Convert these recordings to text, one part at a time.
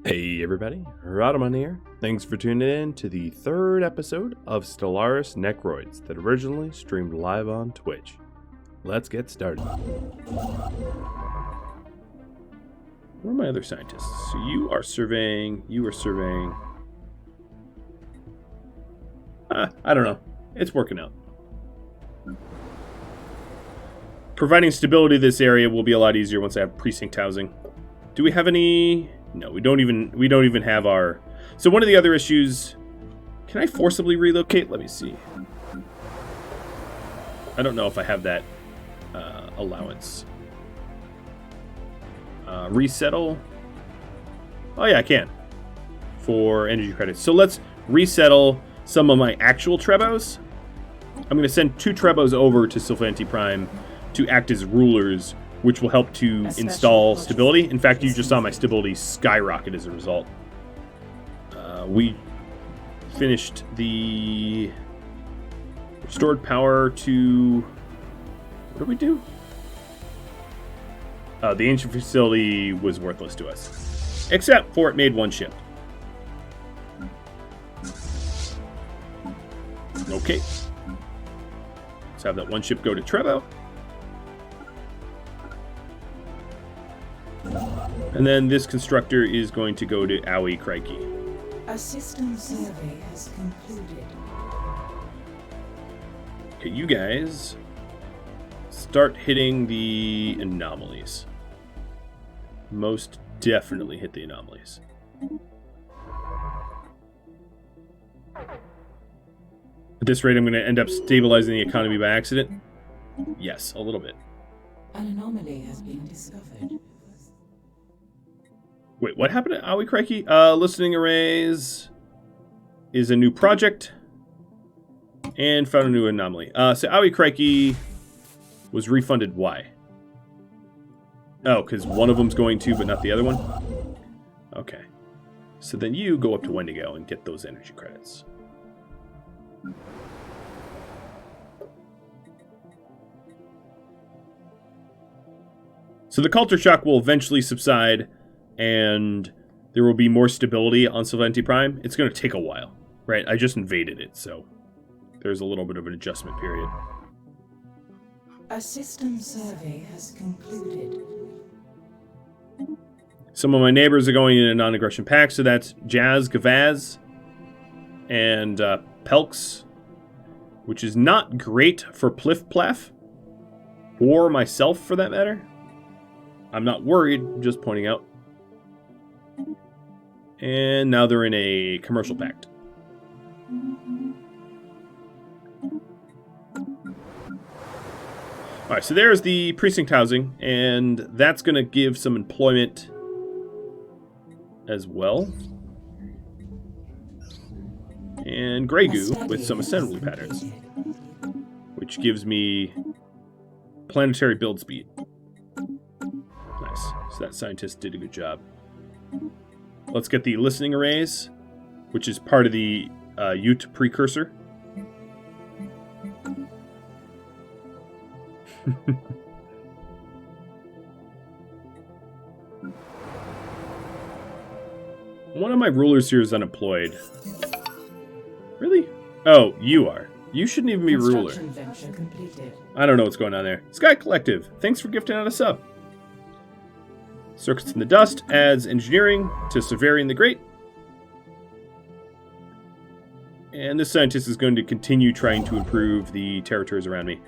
Hey everybody, Rhadamant here. Thanks for tuning in to the third episode of Stellaris Necroids that originally streamed live on Twitch. Let's get started. Where are my other scientists? So you are surveying. I don't know. It's working out. Providing stability to this area will be a lot easier once I have precinct housing. Do we have any? No, we don't even have our... So one of the other issues... Can I forcibly relocate? Let me see. I don't know if I have that allowance. Resettle. Oh yeah, I can. For energy credits. So let's resettle some of my actual Trebos. I'm going to send 2 Trebos over to Sylvanti Prime to act as rulers, which will help to install stability. In fact, you just saw my stability skyrocket as a result. We finished the restored power to... What did we do? The ancient facility was worthless to us. Except for it made 1 ship. Okay. Let's have that 1 ship go to Trevo. And then this constructor is going to go to Aoi Crikey. A system survey has concluded. Okay, you guys start hitting the anomalies. Most definitely hit the anomalies. At this rate, I'm going to end up stabilizing the economy by accident. Yes, a little bit. An anomaly has been discovered. Wait, what happened to Aoi Crikey? Listening arrays is a new project. And found a new anomaly. So Aoi Crikey was refunded. Why? Oh, because one of them's going to, but not the other one? Okay. So then you go up to Wendigo and get those energy credits. So the culture shock will eventually subside, and there will be more stability on Sylvanti Prime. It's going to take a while, right? I just invaded it, so there's a little bit of an adjustment period. A system survey has concluded. Some of my neighbors are going in a non-aggression pact, so that's Jazz, Gavaz, and Pelks, which is not great for Pliff Plaff, or myself for that matter. I'm not worried, I'm just pointing out. And now they're in a commercial pact. Alright, so there's the precinct housing, and that's going to give some employment as well. And Grey Goo with some assembly patterns, which gives me planetary build speed. Nice. So that scientist did a good job. Let's get the listening arrays, which is part of the Ute precursor. One of my rulers here is unemployed. Really? Oh, you are. You shouldn't even be ruler. I don't know what's going on there. Sky Collective, thanks for gifting out a sub. Circuits in the Dust adds engineering to Severian the Great. And this scientist is going to continue trying to improve the territories around me.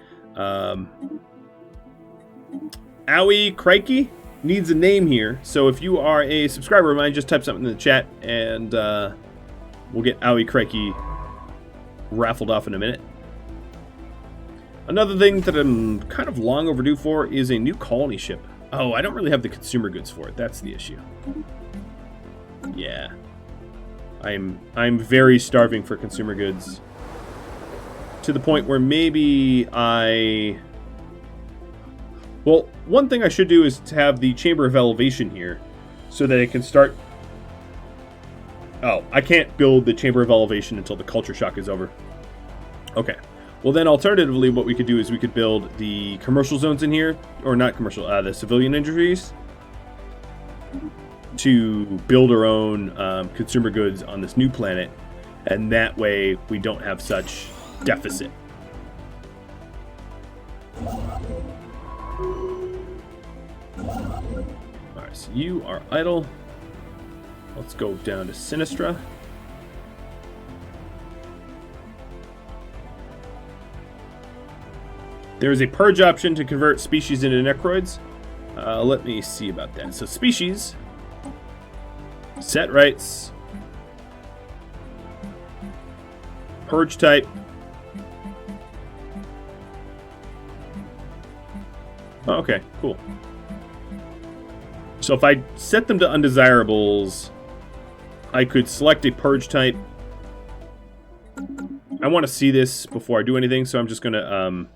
Aoi Crikey needs a name here, so if you are a subscriber of mine, just type something in the chat, and we'll get Aoi Crikey raffled off in a minute. Another thing that I'm kind of long overdue for is a new colony ship. Oh, I don't really have the consumer goods for it. That's the issue. Yeah. I'm very starving for consumer goods. To the point where maybe I... Well, one thing I should do is to have the Chamber of Elevation here, so that it can start... Oh, I can't build the Chamber of Elevation until the culture shock is over. Okay. Well, then alternatively, what we could do is we could build the commercial zones in here, or not commercial, the civilian industries. to build our own consumer goods on this new planet, and that way we don't have such deficit. Alright, so you are idle. Let's go down to Sinistra. There is a purge option to convert species into necroids. Let me see about that. So species, set rights, purge type, okay, cool. So if I set them to undesirables, I could select a purge type. I want to see this before I do anything, so I'm just going to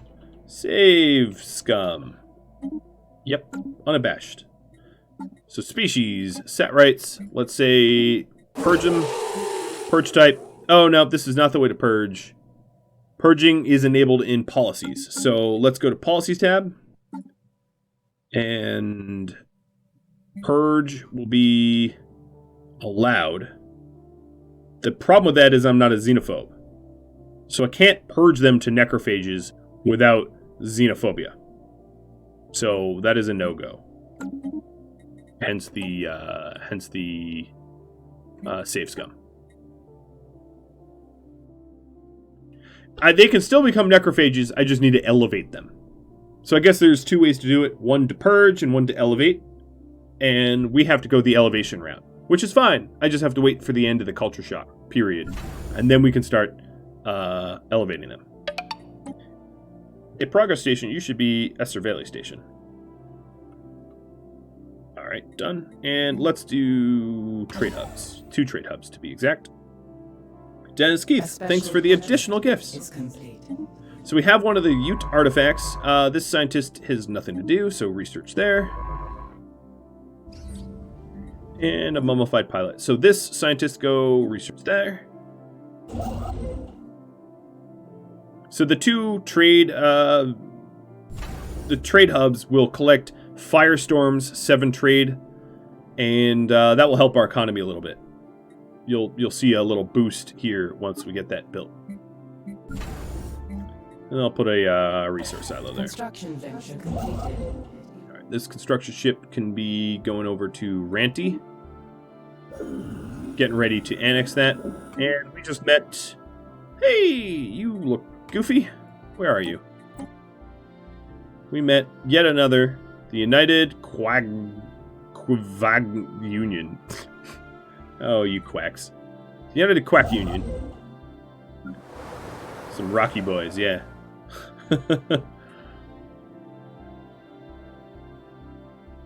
save scum. Yep, unabashed. So species, set rights, let's say purge them, purge type. Oh no, this is not the way to purge. Purging is enabled in policies. So let's go to policies tab. And purge will be allowed. The problem with that is I'm not a xenophobe. So I can't purge them to necrophages without xenophobia. So that is a no-go. Hence the save scum. They can still become necrophages, I just need to elevate them. So I guess there's two ways to do it. One to purge and one to elevate. And we have to go the elevation route, which is fine. I just have to wait for the end of the culture shock, period. And then we can start elevating them. A progress station, you should be a surveillance station. Alright, done. And let's do trade hubs. 2 trade hubs to be exact. Dennis Keith, thanks for the additional gifts. So we have one of the Ute artifacts. This scientist has nothing to do, so research there. And a mummified pilot. So this scientist, go research there. So the 2 trade, the trade hubs will collect Firestorm's 7 trade, and that will help our economy a little bit. You'll see a little boost here once we get that built. And I'll put a resource silo there. Construction venture completed. All right, this construction ship can be going over to Ranty. Getting ready to annex that. And we just met... Hey, you look goofy. Where are you? We met yet another, the United Quag Union. Oh, you quacks. The United Quack Union. Some Rocky boys, yeah.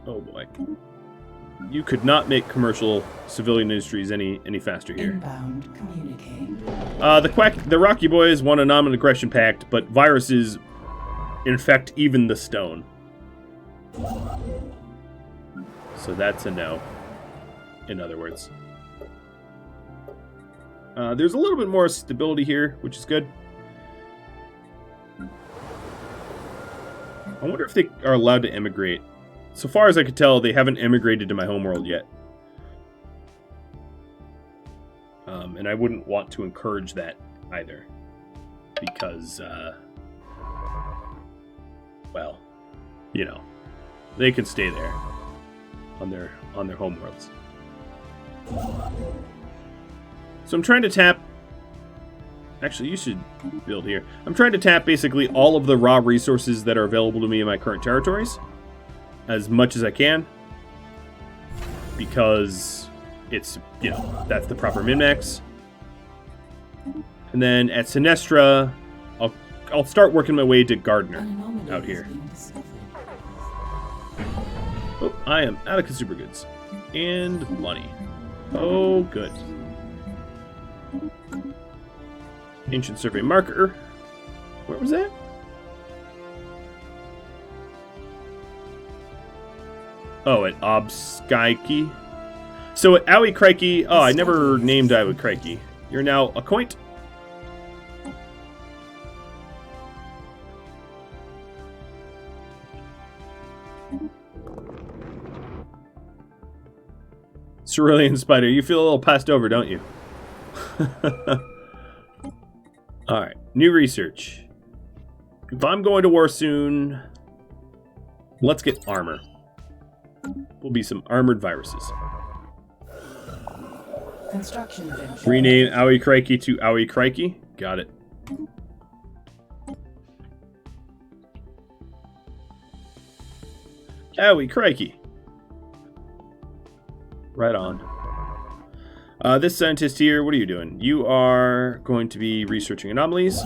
Oh boy. You could not make commercial civilian industries any faster here. Inbound communicate. The Rocky Boys want a non-aggression pact, but viruses infect even the stone. So that's a no, in other words. There's a little bit more stability here, which is good. I wonder if they are allowed to emigrate. So far as I could tell, they haven't emigrated to my homeworld yet. And I wouldn't want to encourage that either. Because, well, you know, they can stay there on their homeworlds. So I'm trying to tap... Actually, you should build here. I'm trying to tap basically all of the raw resources that are available to me in my current territories. As much as I can. Because it's, you know, that's the proper min-max. And then at Sinistra, I'll start working my way to Gardener out here. Oh, I am out of consumer goods. And money. Oh, good. Ancient survey marker. Where was that? Oh, at Obskyke. So at Owie Crikey. Oh, I never named Owie Crikey. You're now a coint. Cerulean Spider, you feel a little passed over, don't you? Alright, new research. If I'm going to war soon, let's get armor. Will be some armored viruses. Construction Rename Owie Crikey to Owie Crikey. Got it. Owie Crikey. Right on. This scientist here, what are you doing? You are going to be researching anomalies.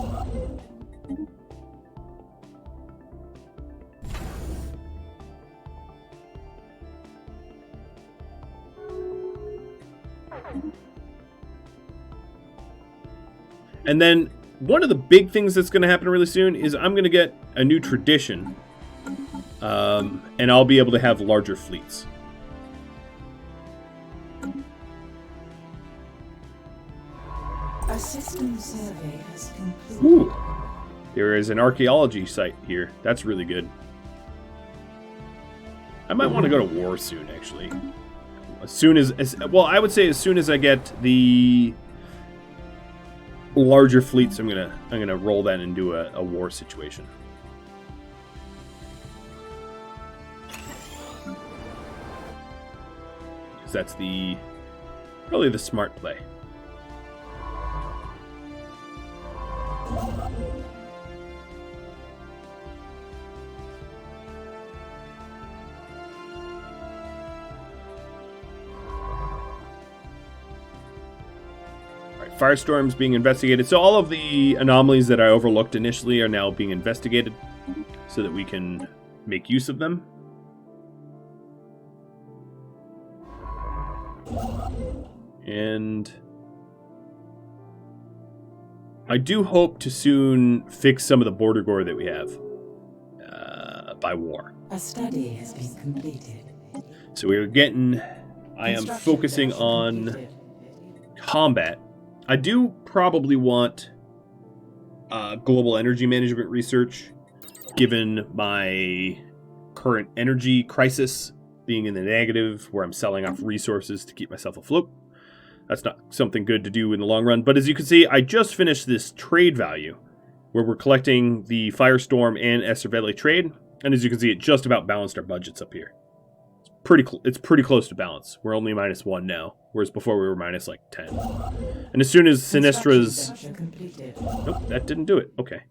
And then one of the big things that's going to happen really soon is I'm going to get a new tradition. And I'll be able to have larger fleets. A system survey has concluded. Ooh. There is an archaeology site here. That's really good. I might want to go to war soon, actually. As soon as well, I would say as soon as I get the larger fleets, I'm gonna roll that into a war situation. 'Cause that's probably the smart play. Firestorms being investigated. So all of the anomalies that I overlooked initially are now being investigated so that we can make use of them. And I do hope to soon fix some of the border gore that we have by war. A study has been completed. So we're getting... I am focusing on combat. I do probably want global energy management research, given my current energy crisis being in the negative, where I'm selling off resources to keep myself afloat. That's not something good to do in the long run. But as you can see, I just finished this trade value, where we're collecting the Firestorm and Estervelli trade. And as you can see, it just about balanced our budgets up here. It's pretty close to balance. We're only -1 now, whereas before we were minus like 10. And as soon as Sinistra's... Nope, that didn't do it. Okay.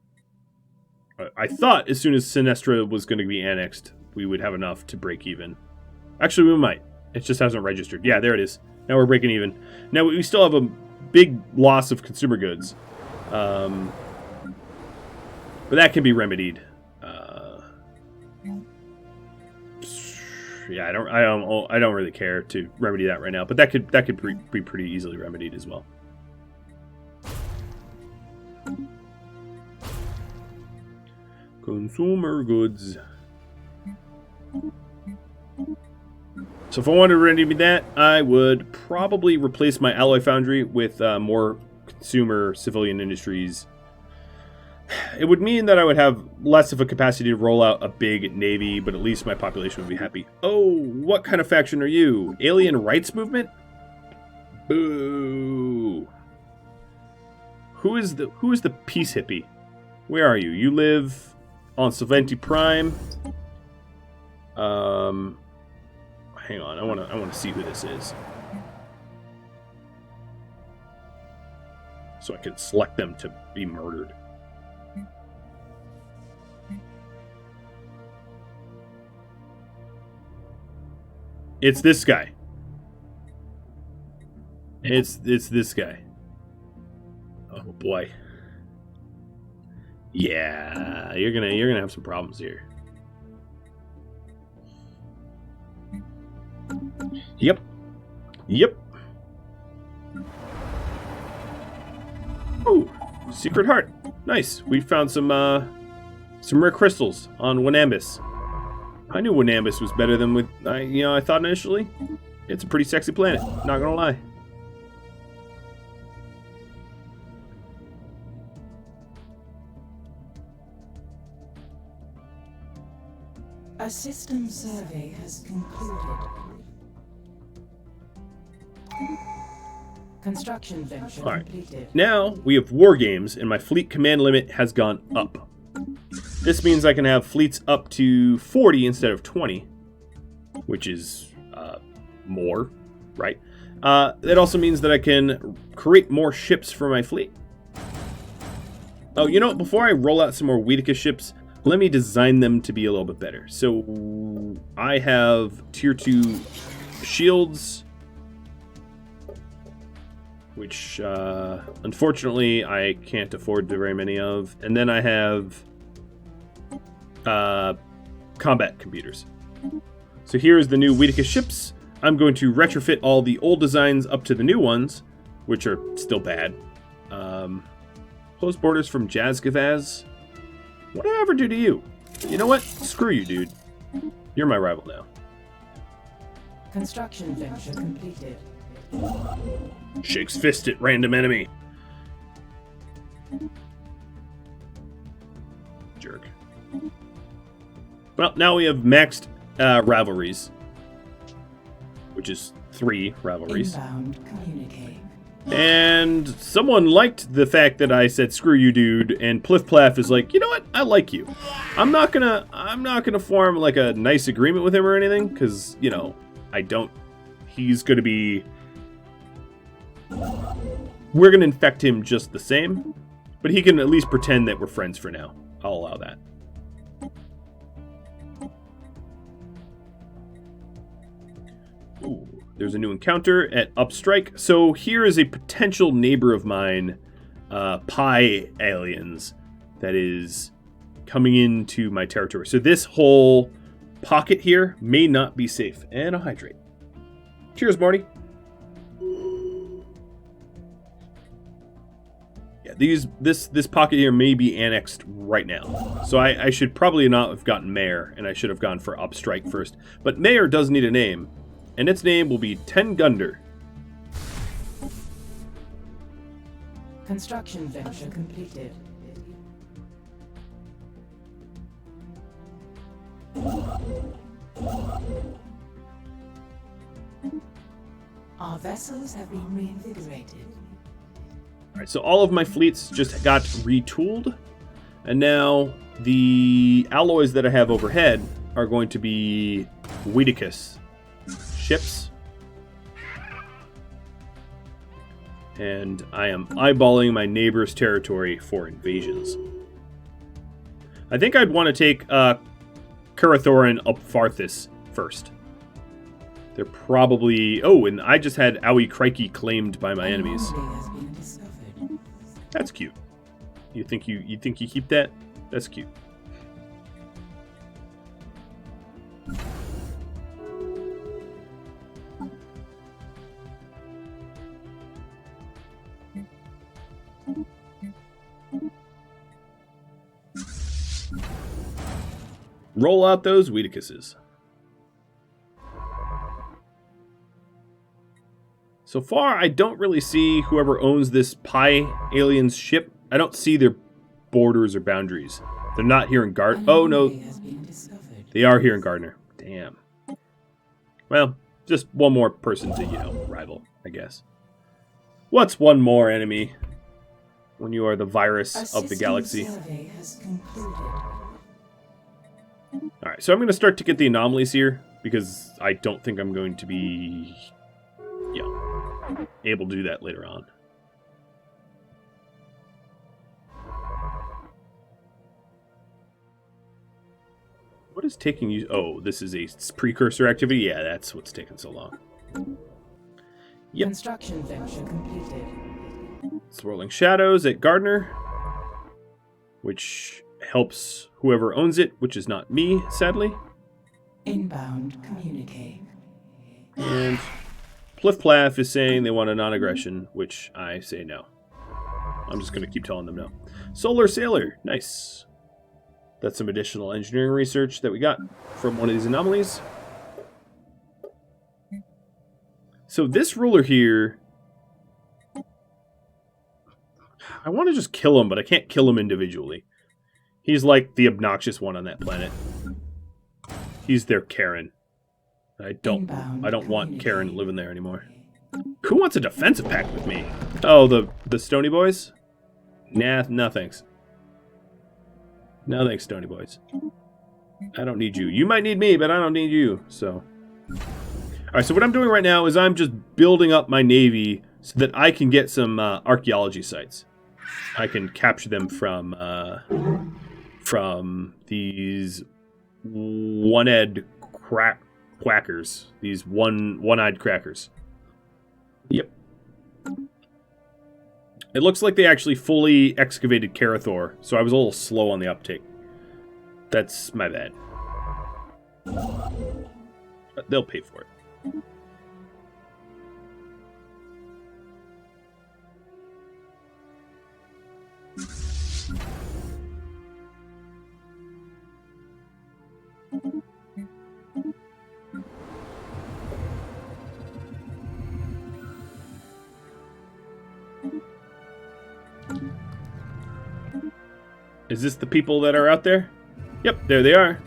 I thought as soon as Sinistra was going to be annexed, we would have enough to break even. Actually, we might. It just hasn't registered. Yeah, there it is. Now we're breaking even. Now we still have a big loss of consumer goods. But that can be remedied. Yeah, I don't really care to remedy that right now, but that could be pretty easily remedied as well. Consumer goods. So if I wanted to remedy that, I would probably replace my alloy foundry with more consumer civilian industries. It would mean that I would have less of a capacity to roll out a big navy, but at least my population would be happy. Oh, what kind of faction are you? Alien rights movement? Boo. Who is the peace hippie? Where are you? You live on Solventi Prime. Hang on, I want to see who this is, so I can select them to be murdered. It's this guy. It's this guy. Oh boy. Yeah, you're gonna have some problems here. Yep. Ooh, secret heart. Nice. We found some rare crystals on Winambus. I knew Winambus was better than I thought initially. It's a pretty sexy planet, not gonna lie. A system survey has concluded. Construction venture All right. completed. Now we have war games, and my fleet command limit has gone up. This means I can have fleets up to 40 instead of 20, which is more, right? That also means that I can create more ships for my fleet. Oh, you know what? Before I roll out some more Weedicus ships, let me design them to be a little bit better. So I have tier 2 shields, which unfortunately I can't afford very many of. And then I have combat computers. So here's the new Weedicus ships. I'm going to retrofit all the old designs up to the new ones, which are still bad. Close borders from Jazgavaz. What did I ever do to you? You know what? Screw you, dude. You're my rival now. Construction venture completed. Shakes fist at random enemy. Jerk. Well, now we have maxed rivalries, which is 3 rivalries. Inbound communicate. And someone liked the fact that I said "screw you, dude," and Pliff Plaff is like, you know what? I like you. I'm not gonna form like a nice agreement with him or anything, because you know I don't. He's gonna be. We're gonna infect him just the same, but he can at least pretend that we're friends for now. I'll allow that. Ooh. There's a new encounter at Upstrike. So here is a potential neighbor of mine, Pi aliens, that is coming into my territory. So this whole pocket here may not be safe. And I'll hydrate. Cheers, Marty. Yeah, this pocket here may be annexed right now. So I should probably not have gotten Mayor, and I should have gone for Upstrike first. But Mayor does need a name. And its name will be Ten Gunder. Construction venture completed. Our vessels have been reinvigorated. Alright, so all of my fleets just got retooled. And now the alloys that I have overhead are going to be Weedicus ships. And I am eyeballing my neighbor's territory for invasions. I think I'd want to take Kurathoran up Farthus first. They're probably... Oh, and I just had Aoi Crikey claimed by my enemies. Has been discovered. That's cute. You think you keep that? That's cute. Roll out those Weedicuses. So far, I don't really see whoever owns this Pi Aliens ship. I don't see their borders or boundaries. They're not here in Gardner. Oh, no. They are here in Gardner. Damn. Well, just one more person to, rival, I guess. What's one more enemy when you are the virus of the galaxy? Survey has concluded. Alright, so I'm going to start to get the anomalies here, because I don't think I'm going to be, able to do that later on. What is taking you... Oh, this is a precursor activity? Yeah, that's what's taking so long. Yep. Construction venture completed. Swirling Shadows at Gardner, which helps whoever owns it, which is not me, sadly. Inbound communicate. And Pliff Plaff is saying they want a non-aggression, which I say no. I'm just going to keep telling them no. Solar Sailor, nice. That's some additional engineering research that we got from one of these anomalies. So this ruler here, I want to just kill him, but I can't kill him individually. He's like the obnoxious one on that planet. He's their Karen. I don't want Karen living there anymore. Who wants a defensive pact with me? Oh, the Stony Boys? Nah, no thanks. No thanks, Stony Boys. I don't need you. You might need me, but I don't need you, so... Alright, so what I'm doing right now is I'm just building up my navy so that I can get some archaeology sites. I can capture them from these one-eyed quackers. These one-eyed crackers. Yep. It looks like they actually fully excavated Karathor, so I was a little slow on the uptake. That's my bad. But they'll pay for it. Is this the people that are out there? Yep, there they are.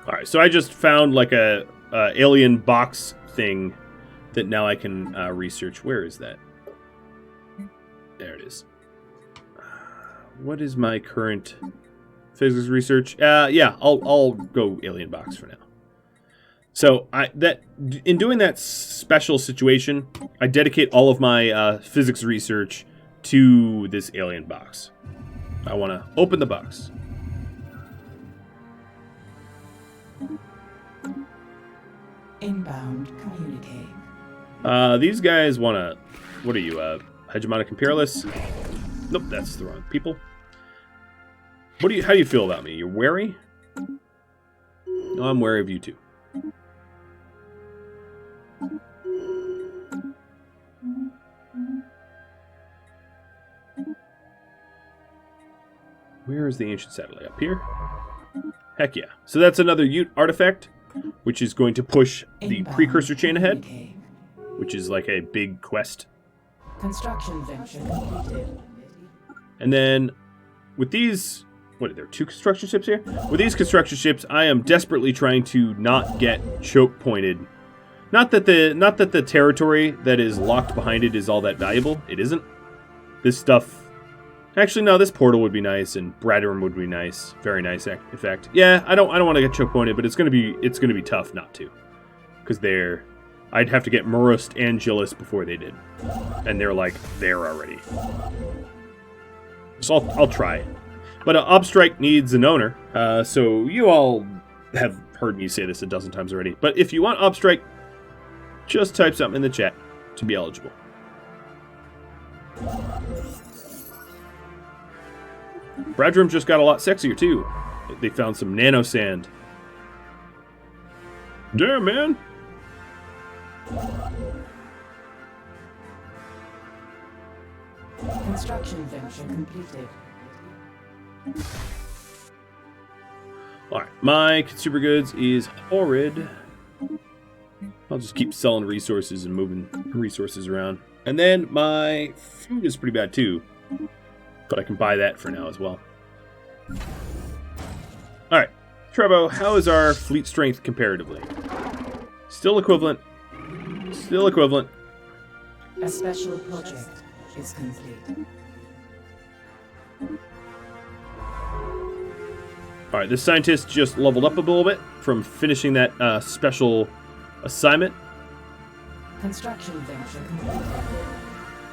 Alright, so I just found like a alien box thing that now I can research. Where is that? There it is. What is my current physics research? Yeah, I'll go alien box for now. So in doing that special situation, I dedicate all of my physics research to this alien box. I want to open the box. Inbound communique. These guys want to... What are you, hegemonic imperialists? Nope, that's the wrong people. How do you feel about me? You're wary? No, I'm wary of you too. Where is the ancient satellite? Up here? Heck yeah. So that's another Ute artifact, which is going to push the precursor chain ahead, which is like a big quest. Construction venture completed. And then with these... What are there, 2 construction ships here? With these construction ships, I am desperately trying to not get choke pointed. Not that the territory that is locked behind it is all that valuable. It isn't. This stuff... Actually, no, this portal would be nice, and Rhadamant would be nice. Very nice, in fact. Yeah, I don't want to get choke pointed, but it's gonna be tough not to. Because I'd have to get Murust and Gillis before they did. And they're like, there already. So I'll try. But Obstrike needs an owner, so you all have heard me say this a dozen times already. But if you want Obstrike, just type something in the chat to be eligible. Rhadamant just got a lot sexier, too. They found some nano sand. Damn, man! Construction venture completed. Alright, my consumer goods is horrid. I'll just keep selling resources and moving resources around. And then my food is pretty bad too. But I can buy that for now as well. Alright, Trebo, how is our fleet strength comparatively? Still equivalent. Still equivalent. A special project is complete. Alright, this scientist just leveled up a little bit from finishing that special assignment. Construction venture completed.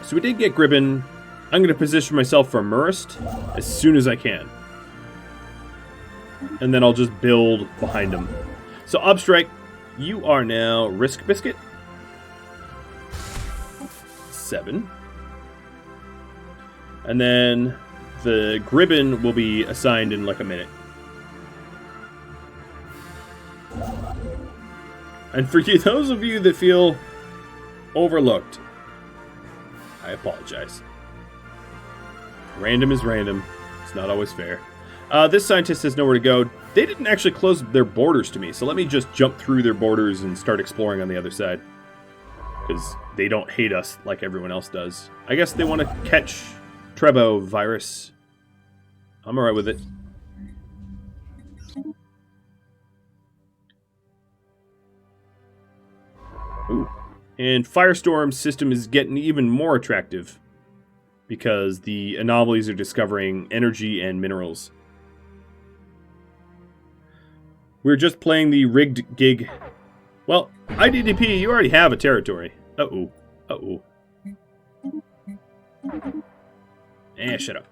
So we did get Gribbon. I'm going to position myself for Murust as soon as I can. And then I'll just build behind him. So Obstrike, you are now Risk Biscuit. 7. And then the Gribbon will be assigned in like a minute. And for you, those of you that feel overlooked, I apologize. Random is random. It's not always fair. This scientist has nowhere to go. They didn't actually close their borders to me, so let me just jump through their borders and start exploring on the other side. Because they don't hate us like everyone else does. I guess they want to catch Trebo virus. I'm alright with it. Ooh. And Firestorm's system is getting even more attractive because the anomalies are discovering energy and minerals. We're just playing the rigged gig. Well, IDDP, you already have a territory. Uh-oh. Uh-oh. Shut up.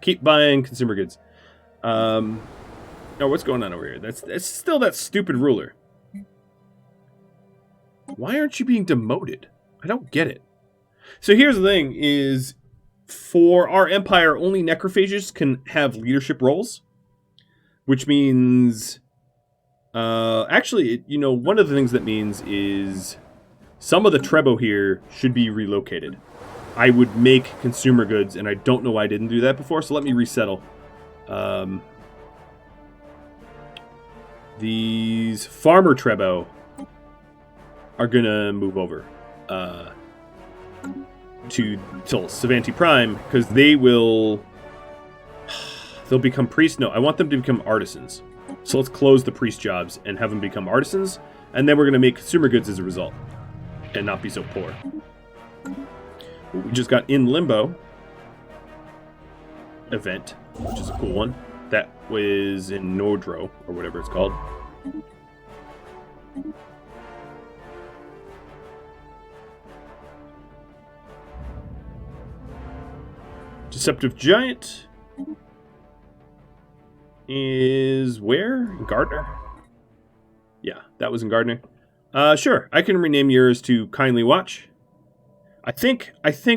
Keep buying consumer goods. No, what's going on over here? That's still that stupid ruler. Why aren't you being demoted? I don't get it. So here's the thing, is for our empire, only necrophages can have leadership roles. Which means... actually, you know, one of the things that means is some of the Trebo here should be relocated. I would make consumer goods, and I don't know why I didn't do that before, so let me resettle. These farmer Trebo are gonna move over to Savanti Prime, because they'll become priests. No, I want them to become artisans. So let's close the priest jobs and have them become artisans, and then we're gonna make consumer goods as a result, and not be so poor. We just got In Limbo event, which is a cool one. That was in Nordro, or whatever it's called. Deceptive Giant is where? In Gardner? Yeah, that was in Gardner. Sure, I can rename yours to Kindly Watch. I think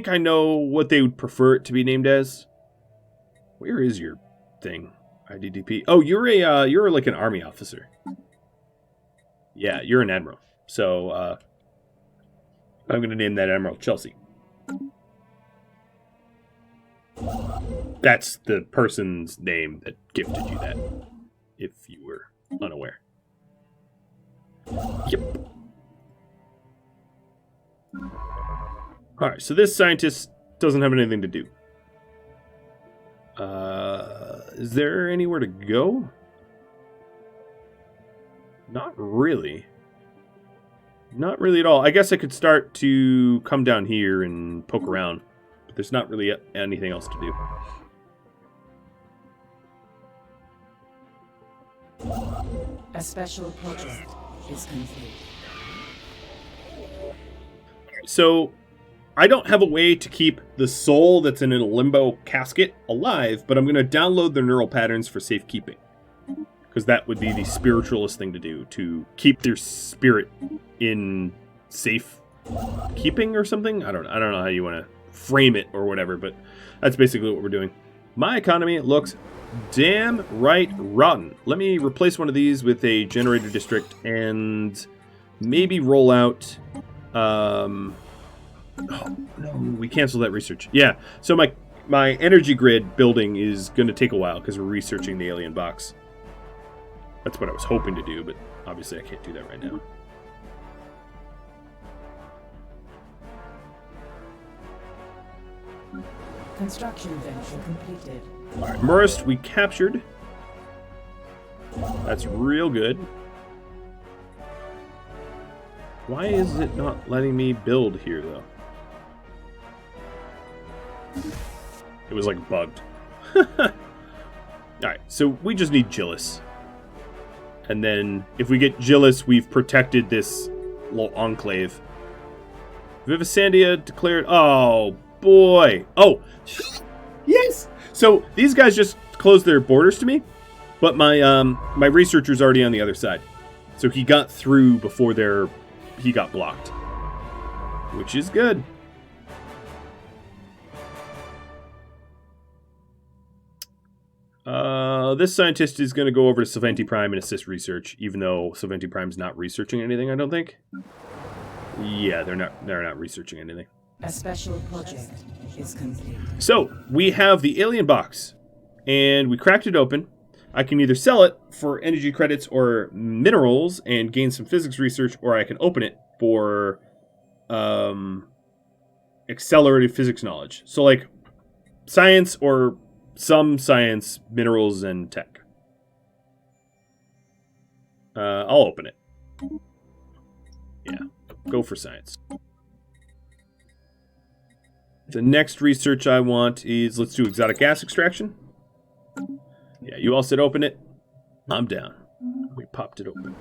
I know what they would prefer it to be named as. Where is your thing? IDDP. Oh, you're like an army officer. Yeah, you're an admiral. So I'm gonna name that Admiral Chelsea. That's the person's name that gifted you that, if you were unaware. Yep. Alright, so this scientist doesn't have anything to do. Is there anywhere to go? Not really. Not really at all. I guess I could start to come down here and poke around. But there's not really anything else to do. A special project is complete. So, I don't have a way to keep the soul that's in a limbo casket alive, but I'm going to download their neural patterns for safekeeping. Because that would be the spiritualist thing to do, to keep their spirit in safe keeping or something. I don't know how you want to frame it or whatever, but that's basically what we're doing. My economy looks damn right rotten. Let me replace one of these with a generator district and maybe roll out... Oh, no, we canceled that research. Yeah, so my energy grid building is going to take a while because we're researching the alien box. That's what I was hoping to do, but obviously I can't do that right now. Construction venture completed. Alright, Murist we captured. That's real good. Why is it not letting me build here, though? It was, like, bugged. Alright, so we just need Gillis. And then, if we get Gillis, we've protected this little enclave. Vivisandia declared... Oh, boy! Oh! Yes! So, these guys just closed their borders to me, but my researcher's already on the other side. So he got through before he got blocked. Which is good. This scientist is going to go over to Savanti Prime and assist research, even though Savanti Prime's not researching anything, I don't think. Yeah, they're not researching anything. A special project is complete. So, we have the alien box, and we cracked it open. I can either sell it for energy credits or minerals and gain some physics research, or I can open it for accelerated physics knowledge. So, like, science or some science, minerals, and tech. I'll open it. Go for science. The next research I want is, let's do exotic gas extraction. Yeah, you all said open it. I'm down. We popped it open.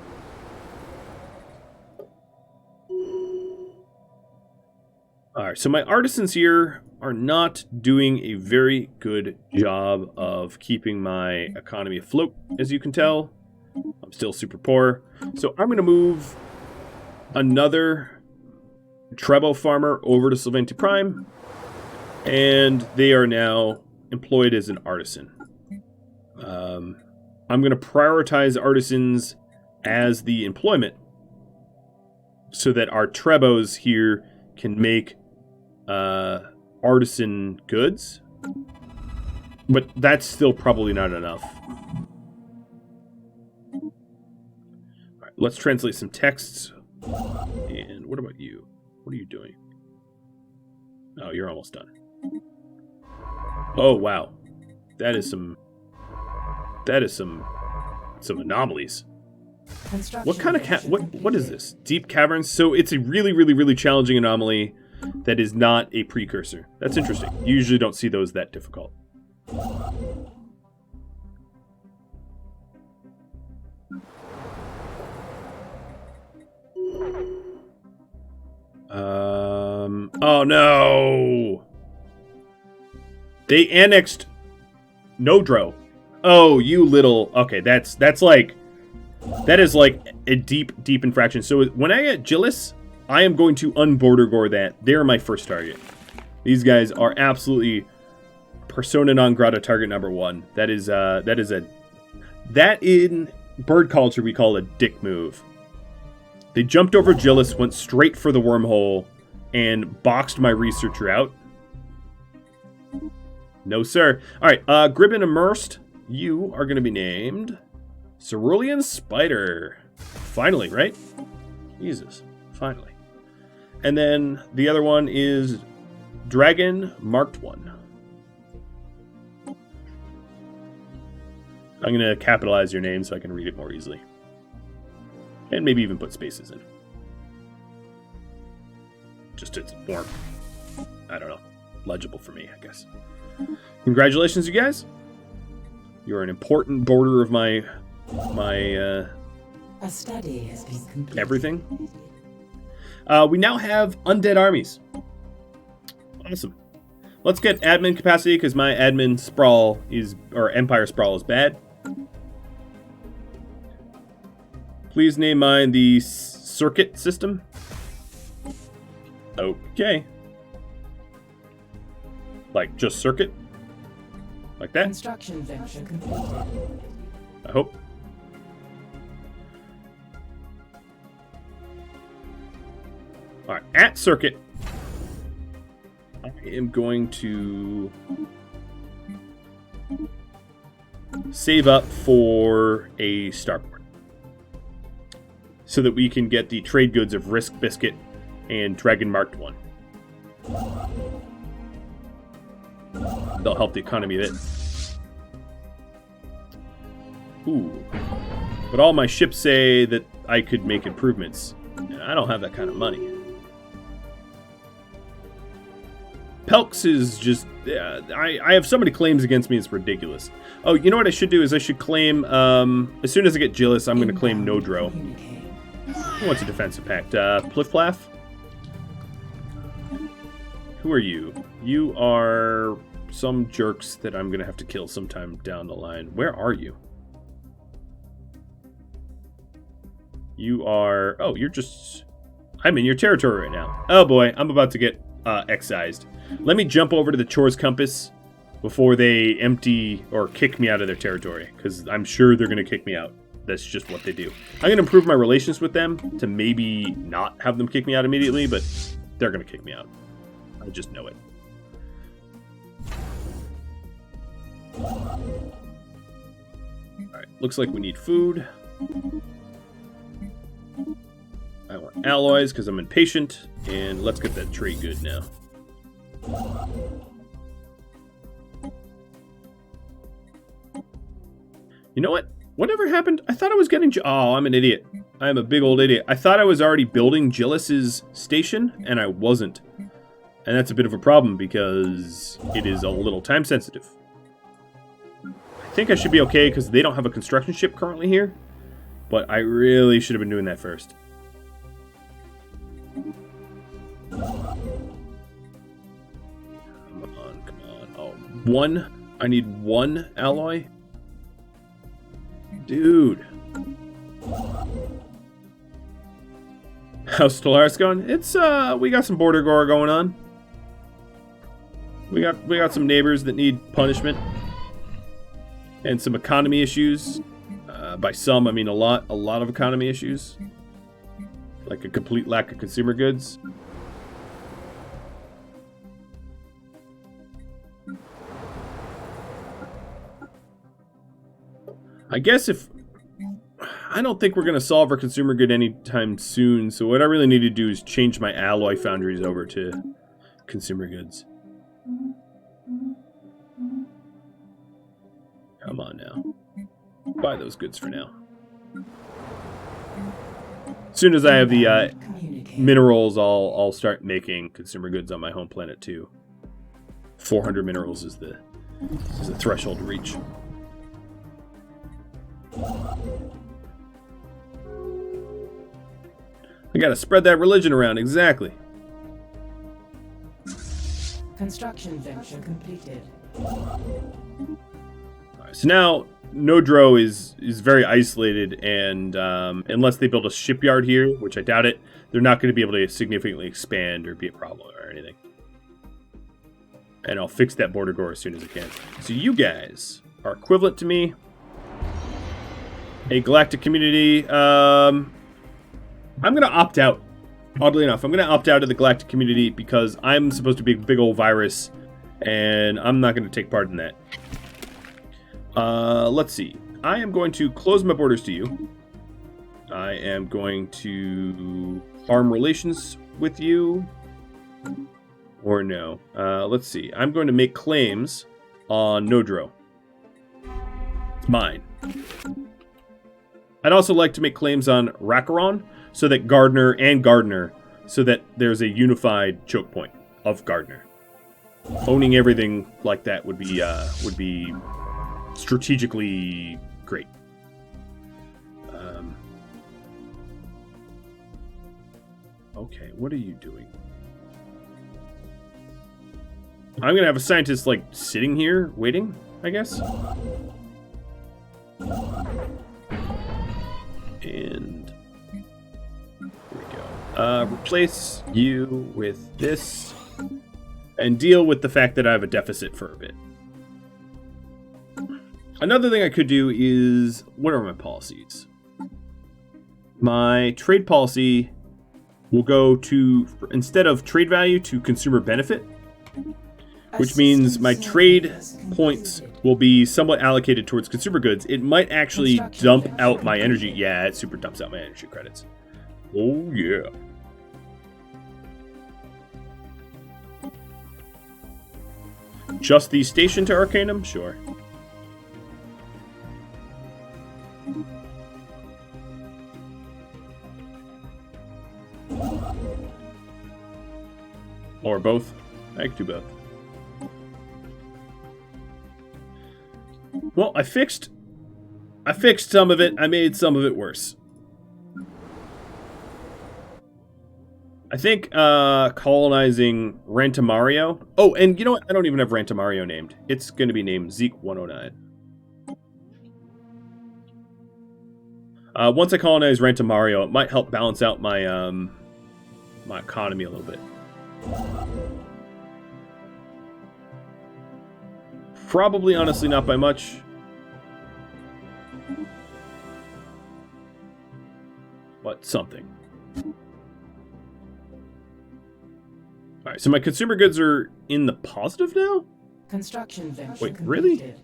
Alright, so my artisans here are not doing a very good job of keeping my economy afloat, as you can tell. I'm still super poor. So I'm going to move another Trebo farmer over to Sylvanti Prime, and they are now employed as an artisan. I'm going to prioritize artisans as the employment so that our Trebos here can make artisan goods, but that's still probably not enough. All right, let's translate some texts. And what about you? What are you doing? Oh, you're almost done. Oh, wow. That is some anomalies. What kind of what is this? Deep caverns? So it's a really, really, really challenging anomaly that is not a precursor. That's interesting. You usually don't see those that difficult. Oh no! They annexed Nodro. Oh, you little... Okay, that is like a deep infraction. So when I get Gillis, I am going to unborder gore that. They're my first target. These guys are absolutely persona non grata target number one. That in bird culture we call a dick move. They jumped over Gillis, went straight for the wormhole, and boxed my researcher out. No, sir. All right, Gribbon Immersed, you are going to be named Cerulean Spider. Finally, right? Jesus, finally. And then the other one is Dragon Marked One. I'm going to capitalize your name so I can read it more easily. And maybe even put spaces in. Just it's more, I don't know, legible for me, I guess. Congratulations, you guys. You're an important border of my A study has been completed. everything. We now have undead armies. Awesome. Let's get admin capacity because my admin sprawl is, or empire sprawl is bad. Please name mine the circuit system. Okay. Like just circuit? Like that? Construction venture completed. I hope. Alright, at circuit, I am going to save up for a starport so that we can get the trade goods of Risk Biscuit and Dragon Marked One. They'll help the economy a bit. Ooh. But all my ships say that I could make improvements. And I don't have that kind of money. Pelks is just... I have so many claims against me, it's ridiculous. Oh, you know what I should do is I should claim... as soon as I get Gillis, I'm going to claim Nodro. Who wants a defensive pact? Pliff-Plaff? Who are you? You are some jerks that I'm going to have to kill sometime down the line. Where are you? You are... Oh, you're just... I'm in your territory right now. Oh boy, I'm about to get excised. Let me jump over to the Chores Compass before they empty or kick me out of their territory, because I'm sure they're going to kick me out. That's just what they do. I'm going to improve my relations with them to maybe not have them kick me out immediately, but they're going to kick me out. I just know it. Alright, looks like we need food. I want alloys because I'm impatient, and let's get that trade good now. You know what? Whatever happened? I thought I was getting... Oh, I'm an idiot. I'm a big old idiot. I thought I was already building Gillis's station, and I wasn't. And that's a bit of a problem because it is a little time sensitive. I think I should be okay because they don't have a construction ship currently here. But I really should have been doing that first. Come on, come on. Oh, one. I need one alloy. Dude. How's Stellaris going? It's we got some border gore going on. We got some neighbors that need punishment. And some economy issues. By some, I mean a lot of economy issues. Like a complete lack of consumer goods. I guess if... I don't think we're going to solve our consumer good anytime soon, so what I really need to do is change my alloy foundries over to consumer goods. Come on now. Buy those goods for now. As soon as I have the minerals, I'll start making consumer goods on my home planet too. 400 minerals is the threshold to reach. I gotta spread that religion around, exactly. Construction venture completed. Alright, so now Nodro is very isolated, and unless they build a shipyard here, which I doubt it, they're not going to be able to significantly expand or be a problem or anything. And I'll fix that border gore as soon as I can. So you guys are equivalent to me. A galactic community. I'm going to opt out. Oddly enough, I'm going to opt out of the galactic community because I'm supposed to be a big old virus, and I'm not going to take part in that. Let's see. I am going to close my borders to you. I am going to harm relations with you. Or no. Let's see. I'm going to make claims on Nodro. It's mine. I'd also like to make claims on Rakaron, so that Gardner, so that there's a unified choke point of Gardner. Owning everything like that would be strategically great. Okay, what are you doing? I'm gonna have a scientist like sitting here waiting, I guess. And here we go. Replace you with this and deal with the fact that I have a deficit for a bit. Another thing I could do is, what are my policies? My trade policy will go to, instead of trade value, to consumer benefit, which means my trade points will be somewhat allocated towards consumer goods. It might actually dump out my energy. Yeah, it super dumps out my energy credits. Oh, yeah. Just the station to Arcanum? Sure. Or both. I could do both. Well, I fixed some of it. I made some of it worse. I think colonizing Rantamario. Oh, and you know what? I don't even have Rantamario named. It's going to be named Zeke 109. Once I colonize Rantamario, it might help balance out my my economy a little bit. Probably, honestly, not by much. But something. Alright, so my consumer goods are in the positive now? Construction venture Wait, really?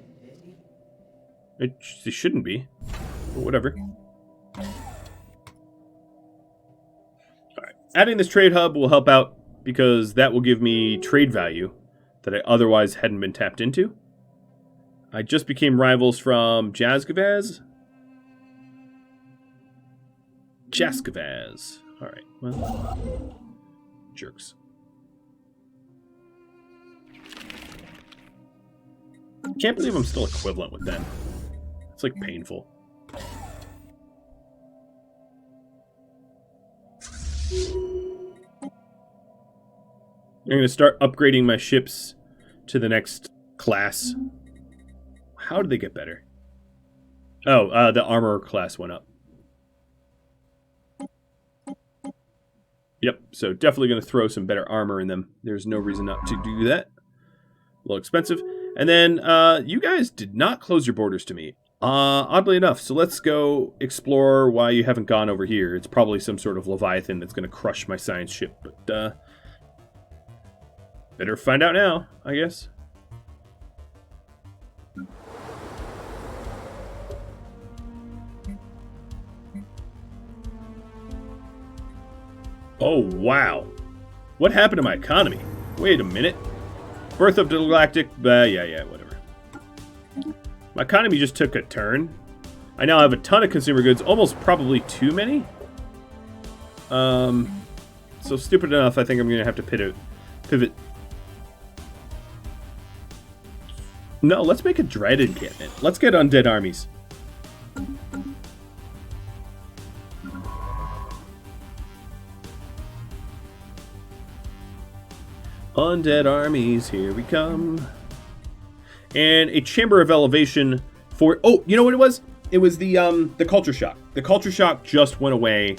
They shouldn't be. But whatever. Alright, adding this trade hub will help out because that will give me trade value that I otherwise hadn't been tapped into. I just became rivals from Jazgavaz. Jaskavaz. All right. Well, jerks. Can't believe I'm still equivalent with them. It's like painful. I'm going to start upgrading my ships to the next class. How did they get better? Oh, the armor class went up. Yep, so definitely going to throw some better armor in them. There's no reason not to do that. A little expensive. And then, you guys did not close your borders to me. Oddly enough, so let's go explore why you haven't gone over here. It's probably some sort of Leviathan that's going to crush my science ship, but, better find out now, I guess. Oh, wow. What happened to my economy? Wait a minute. Birth of the Galactic, yeah, whatever. My economy just took a turn. I now have a ton of consumer goods, almost probably too many. So stupid enough, I think I'm going to have to pivot. No, let's make a dread encampment. Let's get undead armies. Undead armies, here we come. And a chamber of elevation for... Oh, you know what it was? It was the culture shock. The culture shock just went away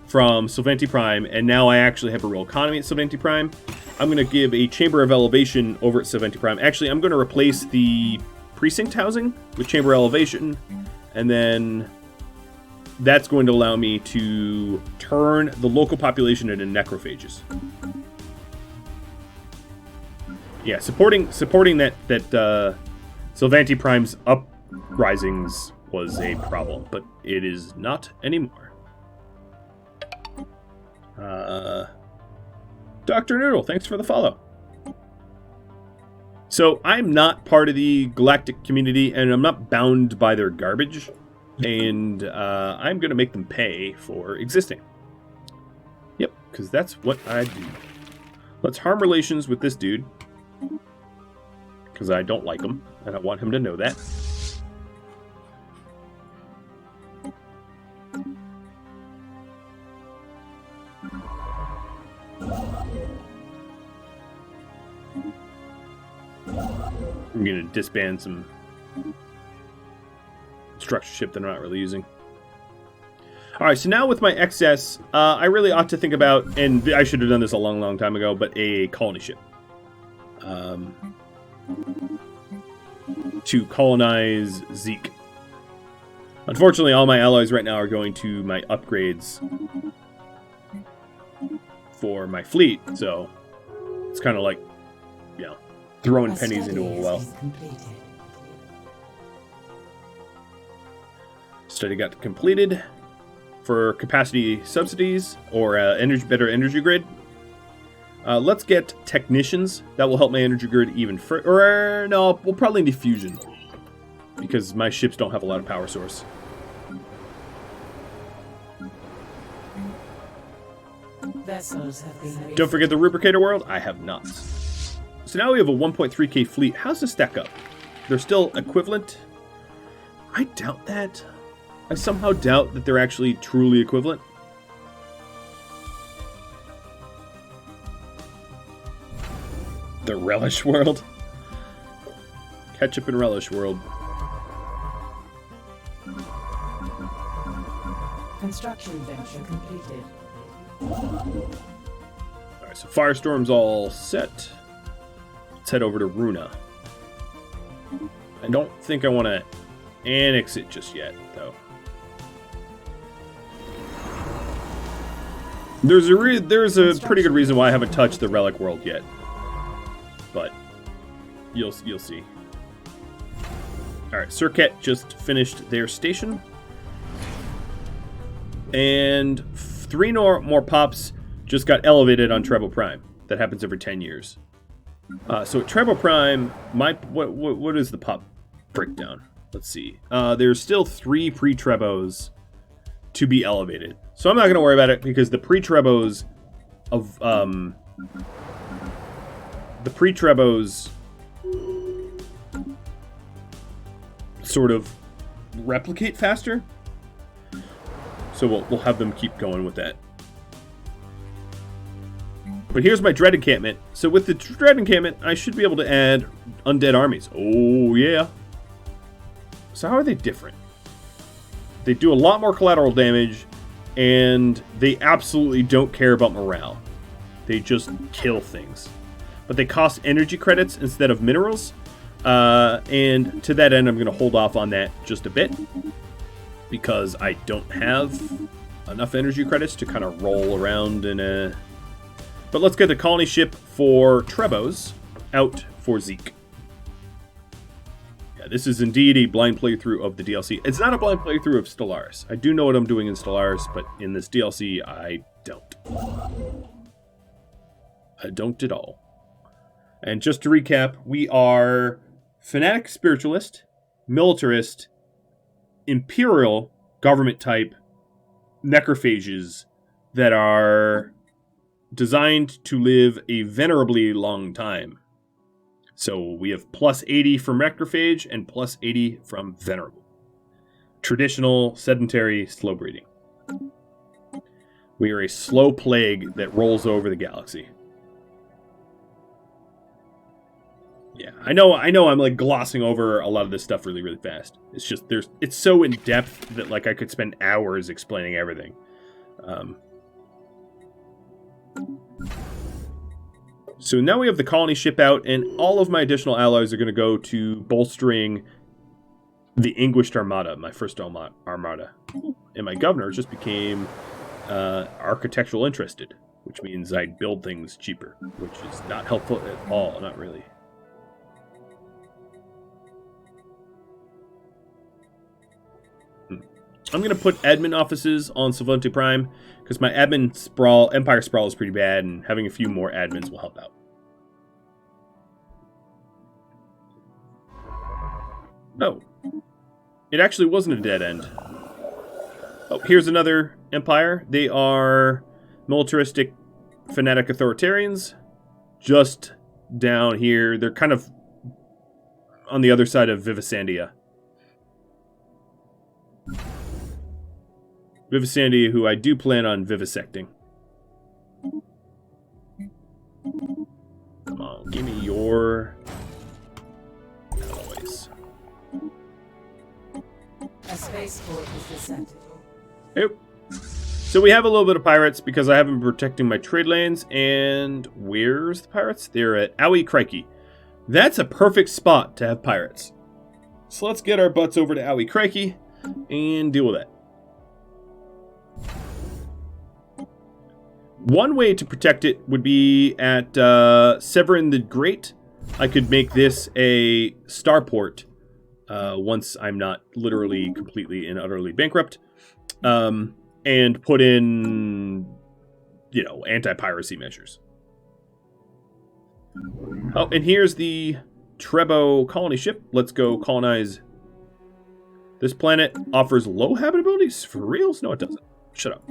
from Sylvanti Prime, and now I actually have a real economy at Sylvanti Prime. I'm going to give a chamber of elevation over at Sylvanti Prime. Actually, I'm going to replace the precinct housing with chamber elevation, and then that's going to allow me to turn the local population into necrophages. Yeah, supporting that Sylvanti Prime's uprisings was a problem, but it is not anymore. Dr. Noodle, thanks for the follow. So I'm not part of the galactic community, and I'm not bound by their garbage, and I'm going to make them pay for existing. Yep, because that's what I do. Let's harm relations with this dude, because I don't like him, and I want him to know that. I'm going to disband some structure ship that I'm not really using. Alright, so now with my excess, I really ought to think about, and I should have done this a long, long time ago, but a colony ship. To colonize Zeke. Unfortunately, all my allies right now are going to my upgrades for my fleet, so it's kind of like, you know, throwing pennies into a well. Study got completed for capacity subsidies or better energy grid. Let's get technicians. That will help my energy grid even further. Or no, we'll probably need fusion because my ships don't have a lot of power source. Vessels have been Don't forget the Rubricator world. I have not. So now we have a 1.3k fleet. How's this stack up? They're still equivalent? I doubt that. I somehow doubt that they're actually truly equivalent. The Relish world? Ketchup and Relish world. Construction venture completed. Alright, so Firestorm's all set. Let's head over to Runa. I don't think I want to annex it just yet, though. There's a pretty good reason why I haven't touched the Relic world yet. But you'll see. Alright, Circuit just finished their station. And 3 more pops just got elevated on Treble Prime. That happens every 10 years. So at Treble Prime, what is the pop breakdown? Let's see. There's still 3 pre-Trebos to be elevated. So I'm not going to worry about it because the pre-trebos of sort of replicate faster. So we'll have them keep going with that. But here's my Dread Encampment. So with the Dread Encampment, I should be able to add undead armies. Oh, yeah. So how are they different? They do a lot more collateral damage, and they absolutely don't care about morale. They just kill things. But they cost energy credits instead of minerals. And to that end, I'm going to hold off on that just a bit, because I don't have enough energy credits to kind of roll around in a... But let's get the colony ship for Trebos out for Zeke. Yeah, this is indeed a blind playthrough of the DLC. It's not a blind playthrough of Stellaris. I do know what I'm doing in Stellaris, but in this DLC, I don't. I don't at all. And just to recap, we are Fanatic Spiritualist, Militarist, Imperial government type necrophages that are designed to live a venerably long time. So we have plus 80 from necrophage and plus 80 from venerable. Traditional, sedentary, slow breeding. We are a slow plague that rolls over the galaxy. Yeah, I know I'm like glossing over a lot of this stuff really, really fast. It's just it's so in depth that like I could spend hours explaining everything. So now we have the colony ship out, and all of my additional allies are going to go to bolstering the Anguished Armada, my first armada. And my governor just became architectural interested, which means I'd build things cheaper, which is not helpful at all, not really. I'm going to put admin offices on Solvente Prime, because my admin sprawl, Empire sprawl is pretty bad, and having a few more admins will help out. No. It actually wasn't a dead end. Oh, here's another empire. They are militaristic fanatic authoritarians. Just down here. They're kind of on the other side of Vivisandia. Vivisandia, who I do plan on vivisecting. Come on, give me your alloys. A spaceport is descended. Yep. So we have a little bit of pirates because I haven't been protecting my trade lanes. And where's the pirates? They're at Aui Crikey. That's a perfect spot to have pirates. So let's get our butts over to Aui Crikey and deal with that. One way to protect it would be at Severin the Great. I could make this a starport once I'm not literally completely and utterly bankrupt. And put in, you know, anti-piracy measures. Oh, and here's the Trebo colony ship. Let's go colonize. This planet offers low habitabilities? For reals? No, it doesn't. Shut up.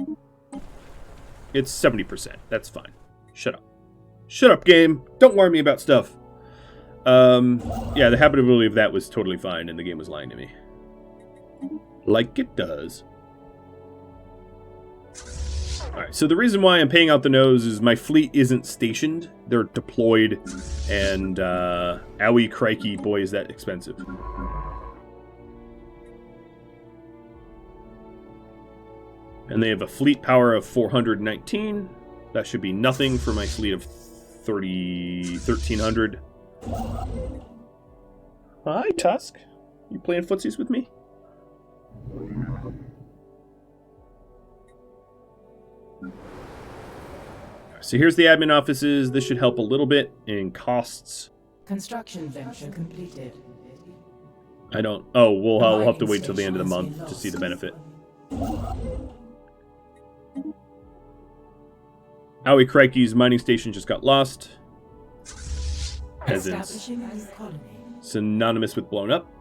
It's 70%. That's fine. Shut up. Shut up, game. Don't warn me about stuff. Yeah, the habitability of that was totally fine, and the game was lying to me. Like it does. Alright, so the reason why I'm paying out the nose is my fleet isn't stationed. They're deployed, and Aui Crikey, boy, is that expensive. And they have a fleet power of 419. That should be nothing for my fleet of 1300. Hi, Tusk. You playing footsies with me? So here's the admin offices. This should help a little bit in costs. Construction venture completed. I don't... Oh, we'll have to wait till the end of the month to see the benefit. Aui Crikey's mining station just got lost. As in synonymous with blown up.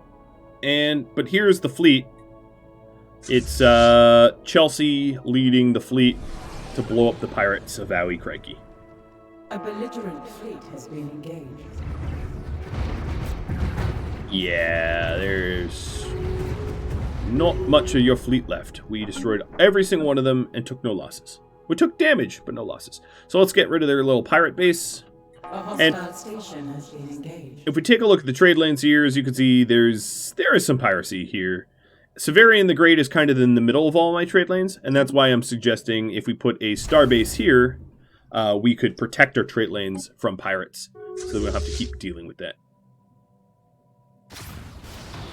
But here's the fleet. It's Chelsea leading the fleet to blow up the pirates of Aoi Crikey. A belligerent fleet has been engaged. Yeah, there's not much of your fleet left. We destroyed every single one of them and took no losses. We took damage, but no losses. So let's get rid of their little pirate base. A hostile station has been engaged. If we take a look at the trade lanes here, as you can see, there is some piracy here. Severian the Great is kind of in the middle of all my trade lanes, and that's why I'm suggesting if we put a star base here, we could protect our trade lanes from pirates, so we don't have to keep dealing with that.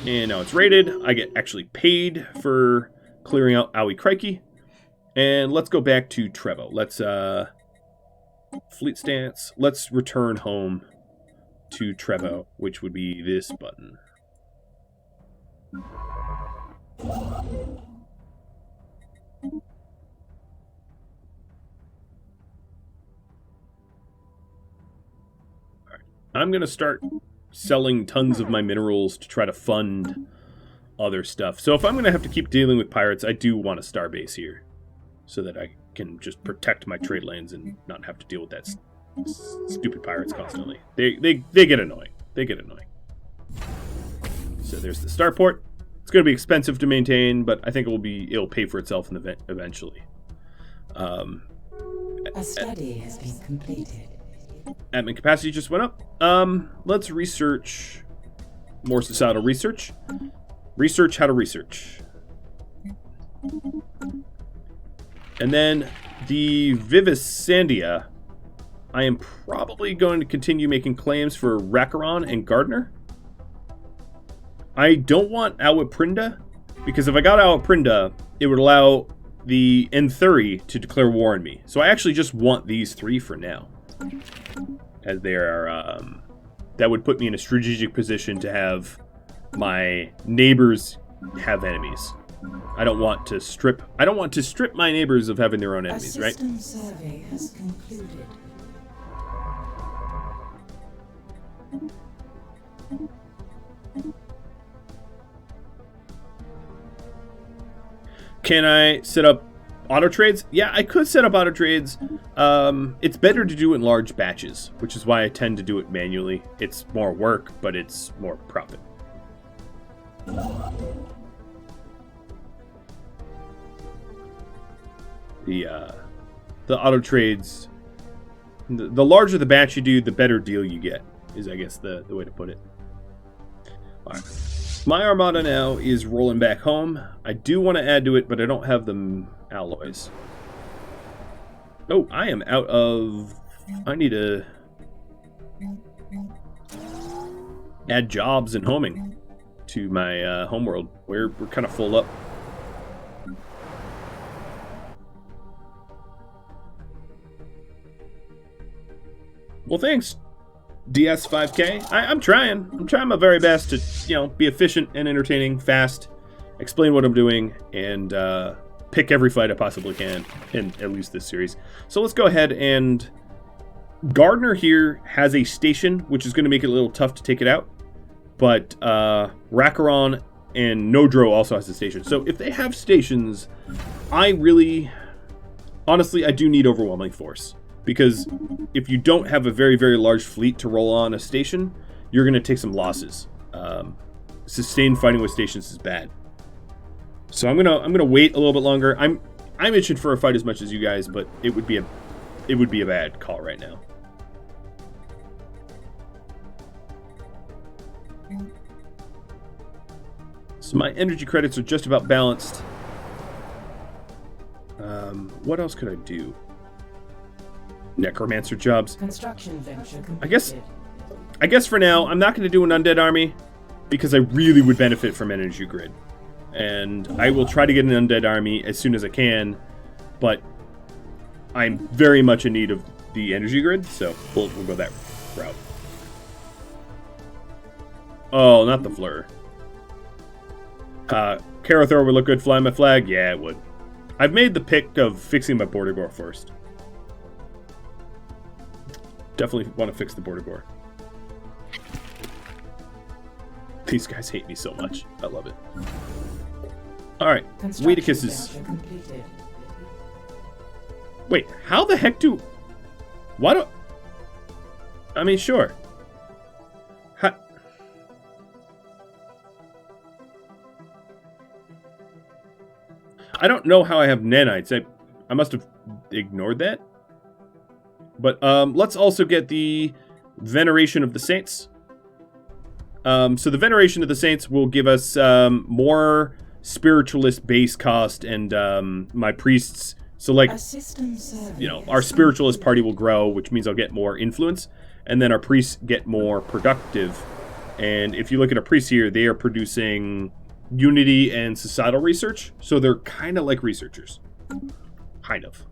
And now it's rated. I get actually paid for clearing out Aoi Crikey. And let's go back to Trevo. Let's fleet stance. Let's return home to Trevo, which would be this button. Alright. I'm going to start selling tons of my minerals to try to fund other stuff. So if I'm going to have to keep dealing with pirates, I do want a star base here so that I can just protect my trade lanes and not have to deal with that stupid pirates constantly. They get annoying. They get annoying. So there's the starport. It's going to be expensive to maintain, but I think it'll pay for itself in the eventually. A study has been completed. Admin capacity just went up. Let's research more societal research. Research how to research. And then the Vivisandia, I am probably going to continue making claims for Rhadamant and Gardner. I don't want Awaprinda, because if I got Awaprinda, it would allow the Enthuri to declare war on me. So I actually just want these three for now. As they are, that would put me in a strategic position to have my neighbors have enemies. I don't want to strip my neighbors of having their own enemies, right? A system survey has concluded. Can I set up auto trades? Yeah, I could set up auto trades. It's better to do it in large batches, which is why I tend to do it manually. It's more work, but it's more profit. The auto trades, the larger the batch you do, the better deal you get, is I guess the way to put it. All right. My armada now is rolling back home. I do want to add to it, but I don't have the alloys. Oh, I am out of... I need to add jobs and homing to my homeworld. We're kind of full up. Well, thanks, DS5K. I'm trying my very best to, be efficient and entertaining, fast, explain what I'm doing, and pick every fight I possibly can in at least this series. So let's go ahead and... Gardner here has a station, which is going to make it a little tough to take it out. But Rhadamant and Nodro also has a station. So if they have stations, honestly, I do need overwhelming force. Because if you don't have a very, very large fleet to roll on a station, you're going to take some losses. Sustained fighting with stations is bad. So I'm gonna wait a little bit longer. I'm itching for a fight as much as you guys, but it would be a bad call right now. So my energy credits are just about balanced. What else could I do? Necromancer jobs. Construction venture completed. I guess for now, I'm not going to do an undead army because I really would benefit from energy grid. And I will try to get an undead army as soon as I can, but I'm very much in need of the energy grid, so we'll go that route. Oh, not the Fleur. Karathor would look good flying my flag? Yeah, it would. I've made the pick of fixing my border gore first. Definitely want to fix the border gore. These guys hate me so much. I love it. Alright, Weedicus is... Completed. Wait, how the heck do... Why do... I mean, sure. I don't know how I have nanites. I must have ignored that. But let's also get the Veneration of the Saints. So the Veneration of the Saints will give us more spiritualist base cost, and my priests. So like, our spiritualist party will grow, which means I'll get more influence, and then our priests get more productive. And if you look at our priests here, they are producing unity and societal research, so they're kind of like researchers. Kind of.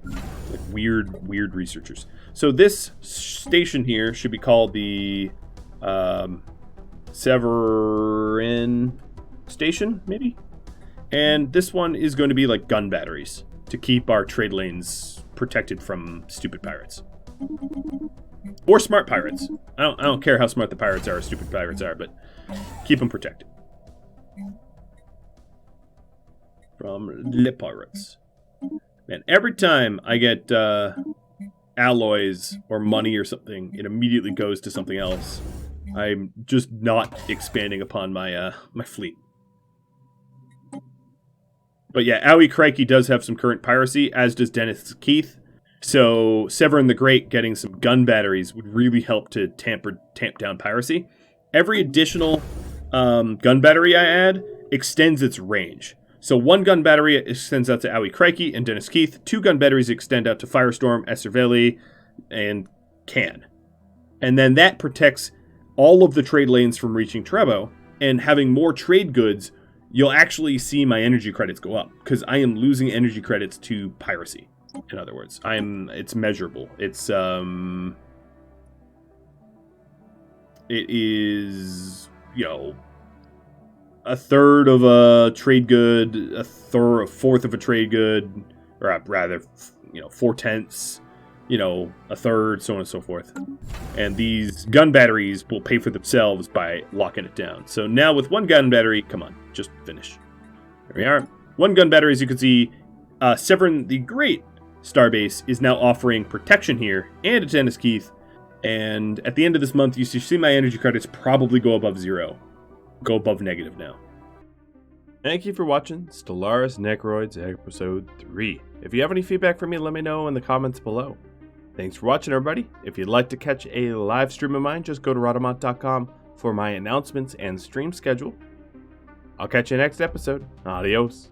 Like weird researchers. So this station here should be called the Severin Station, maybe? And this one is going to be like gun batteries to keep our trade lanes protected from stupid pirates. Or smart pirates. I don't care how smart the pirates are or stupid pirates are, but keep them protected. From the pirates. Man, every time I get alloys or money or something, it immediately goes to something else. I'm just not expanding upon my my fleet. But yeah, Owie Crikey does have some current piracy, as does Dennis Keith. So Severin the Great getting some gun batteries would really help to tamp down piracy. Every additional gun battery I add extends its range. So 1 gun battery extends out to Owie Crikey and Dennis Keith. 2 gun batteries extend out to Firestorm, Esserveli, and Can. And then that protects all of the trade lanes from reaching Trebo. And having more trade goods, you'll actually see my energy credits go up, because I am losing energy credits to piracy. In other words, it's measurable. It is, a third of a trade good, a fourth of a trade good, or rather, 4/10, a third, so on and so forth. And these gun batteries will pay for themselves by locking it down. So now with 1 gun battery, come on, just finish. There we are. 1 gun battery, as you can see, Severin the Great Starbase is now offering protection here, and a Dennis Keith. And at the end of this month, you see my energy credits probably go above 0. Go above negative now. Thank you for watching Stellaris Necroids Episode 3. If you have any feedback for me, let me know in the comments below. Thanks for watching, everybody. If you'd like to catch a live stream of mine, just go to Rhadamant.com for my announcements and stream schedule. I'll catch you next episode. Adios.